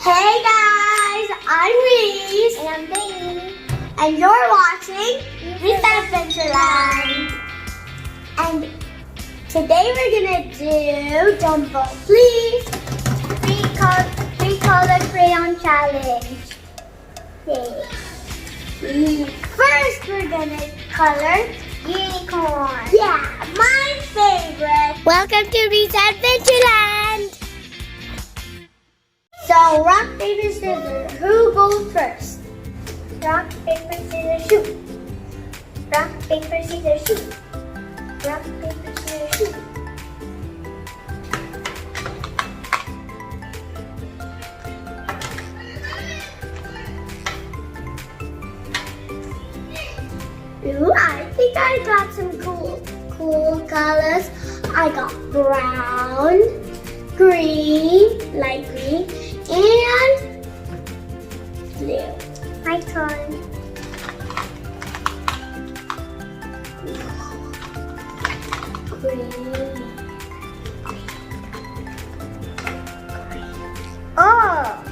Hey guys, I'm Rhys. And I'm Daeny. And you're watching Adventureland. And today we're gonna do Jumbo Please three color crayon challenge. Yay. First we're gonna color unicorn. Yeah, my favorite. Welcome to Rhys Adventureland. So, rock, paper, scissors. Who goes first? Rock, paper, scissors, shoot. Rock, paper, scissors, shoot. Rock, paper, scissors, shoot. Ooh, I think I got some cool colors. I got brown, green, light green, and blue. My turn. Green. Oh,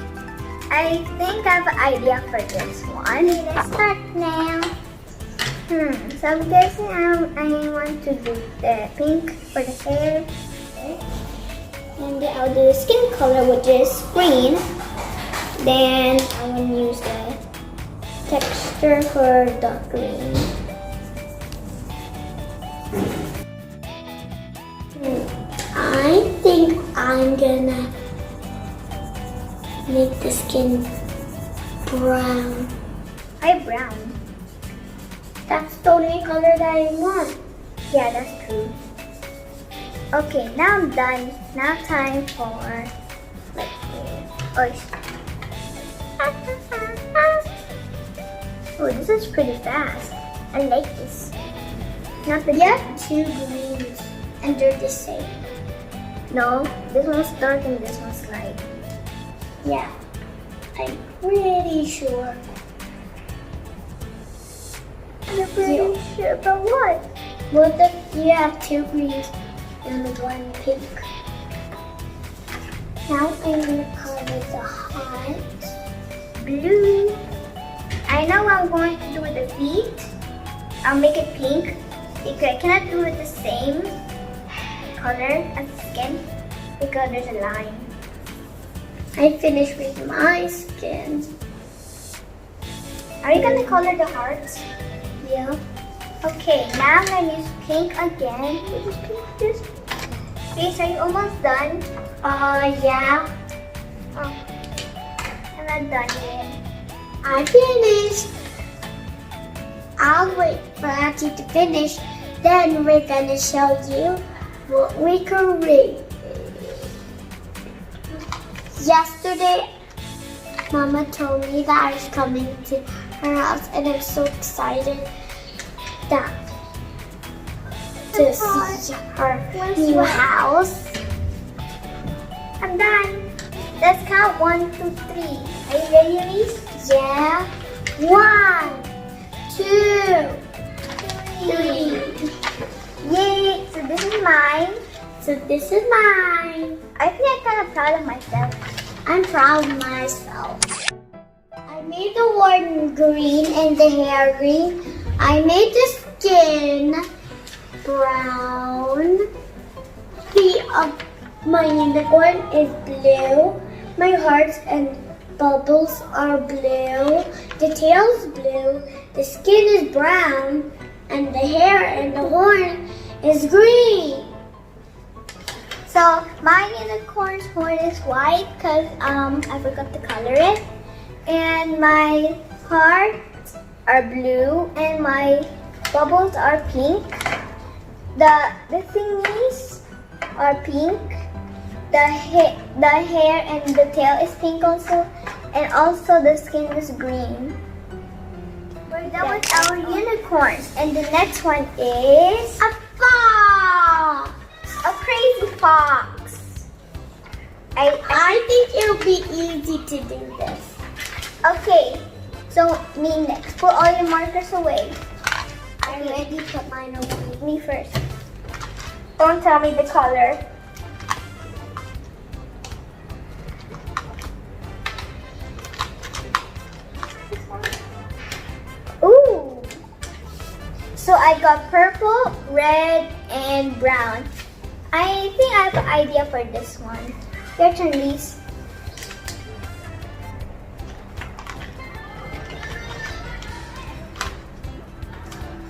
I think I have an idea for this one. Let's start now. So I'm guessing I want to do the pink for the hair. And then I'll do the skin color, which is green. Then I'm going to use the texture for dark green. I think I'm gonna make the skin brown. Why brown? That's the only color that I want. Yeah, that's true. Okay, now I'm done. Now time for like oh, this is pretty fast. I like this. Not the You have two greens and they're the same. No, this one's dark and this one's light. Yeah, I'm pretty sure. You're pretty sure about what? Well, you have two greens and one pink. Now I'm gonna color the heart Blue. I know what I'm going to do with the feet. I'll make it pink because I cannot do it the same color as the skin because there's a line. I finished with my skin. Are you gonna color the hearts? Yeah. Okay, now I'm gonna use pink again. Which is pink? This. Okay, so you're almost done. Yeah. Oh, I'm not done yet. I finished. I'll wait for Achi to finish. Then we're gonna show you what we created. Yesterday, Mama told me that I was coming to her house, and I'm so excited to see her new house. I'm done. Let's count 1, 2, 3. Are you ready, Rhys? Yeah. 1, 2, 3. Yay! So this is mine. So this is mine. I think I'm kind of proud of myself. I'm proud of myself. I made the word green and the hair green. I made the skin brown. Feet of my unicorn is blue. My hearts and bubbles are blue. The tail is blue. The skin is brown. And the hair and the horn is green. So my unicorn's horn is white because I forgot to color it. And my hearts are blue and my bubbles are pink. The thingies are pink. The hair and the tail is pink also. And also the skin is green. We're done with our unicorns. And the next one is A fox. a crazy fox. I think it'll be easy to do this. Okay, so me next. Put all your markers away. I already put mine away. Me first. Don't tell me the color. I got purple, red, and brown. I think I have an idea for this one. Your turn, Lise.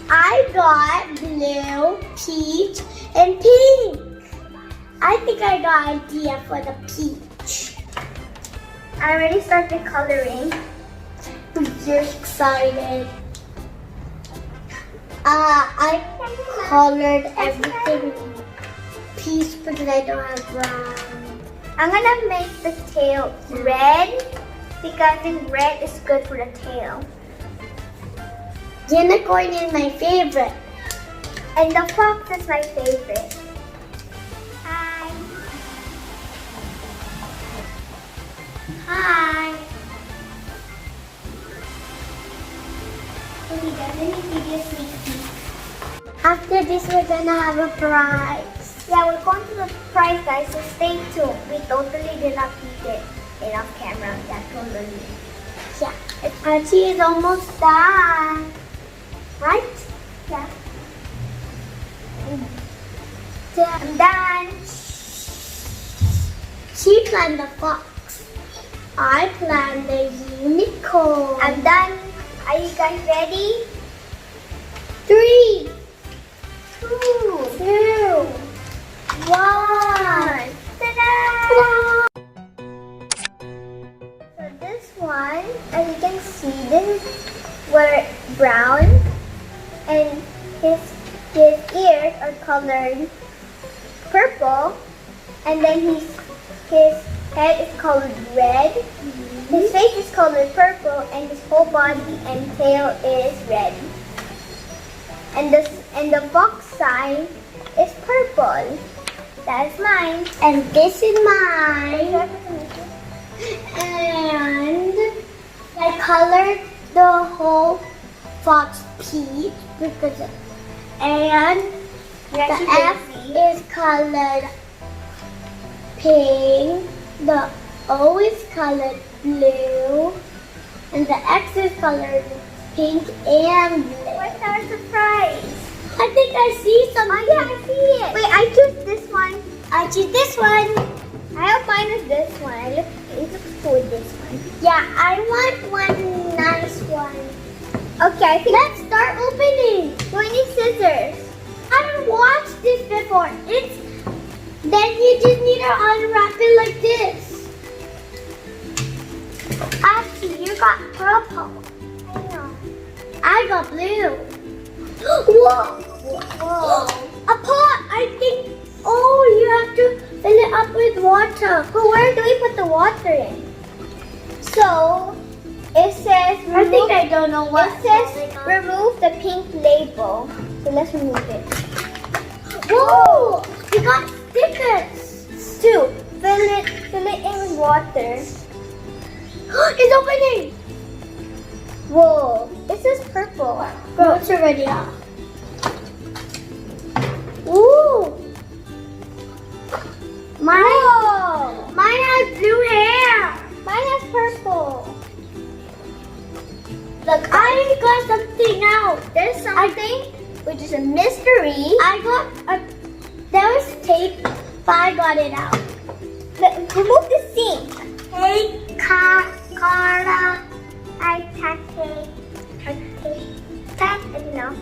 I got blue, peach, and pink. I think I got an idea for the peach. I already started coloring. You're excited. I colored everything peach because I don't have brown. I'm gonna make the tail red because I think red is good for the tail. Unicorn is my favorite. And the fox is my favorite. Hi. Hi. Let me give you a sneak peek. After this, we're gonna have a prize. Yeah, we're going to the prize, guys, so stay tuned. We totally did not keep it in off camera. Yeah, totally. Yeah. Achi is almost done. Right? Yeah. I'm done. She planned the fox. I planned the unicorn. I'm done. Are you guys ready? 3, 2, 2, 1. Ta-da! So this one, as you can see, this were brown, and his ears are colored purple, and then his head is colored red. His face is colored purple, and his whole body and tail is red. And the fox sign is purple. That's mine. And this is mine. And I colored the whole fox peach because and the F is colored pink, the O is colored blue, and the X is colored pink and blue. What's our surprise? I think I see something. Oh yeah, I see it. Wait, I choose this one. I choose this one. I hope mine is this one. It looks cool, this one. Yeah, I want one nice one. Okay, I think Let's start opening. we need scissors. I haven't watched this before. Then you just need to unwrap it like this. Actually, you got purple. I know. I got blue. Whoa! Whoa. A pot! I think. Oh, you have to fill it up with water. But where do we put the water in? So it says. I think I don't know what. It says remove the pink label. So let's remove it. Whoa! You got stickers. 2. Fill it in with water. It's opening. Whoa! It says purple. Bro, it's already out. Ooh! Mine has blue hair. Mine has purple. Look, I got something out. There's something which is a mystery. There was tape, but I got it out. Remove the sink. Hey, Cara.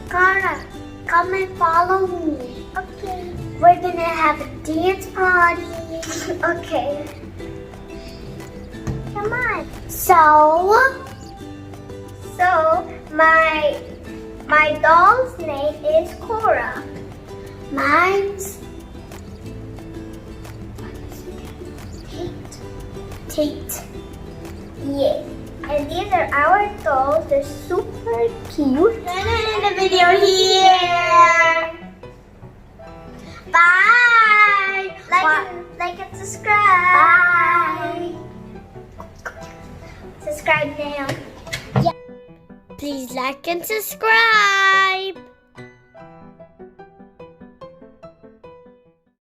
Cara, come and follow me. Okay. We're gonna have a dance party. Okay. Come on. So my doll's name is Cora. mine's Tate. Yeah. And these are our dolls. They're super cute. Gonna end the video here. Bye. Like and subscribe. Bye. Subscribe now. Please like and subscribe.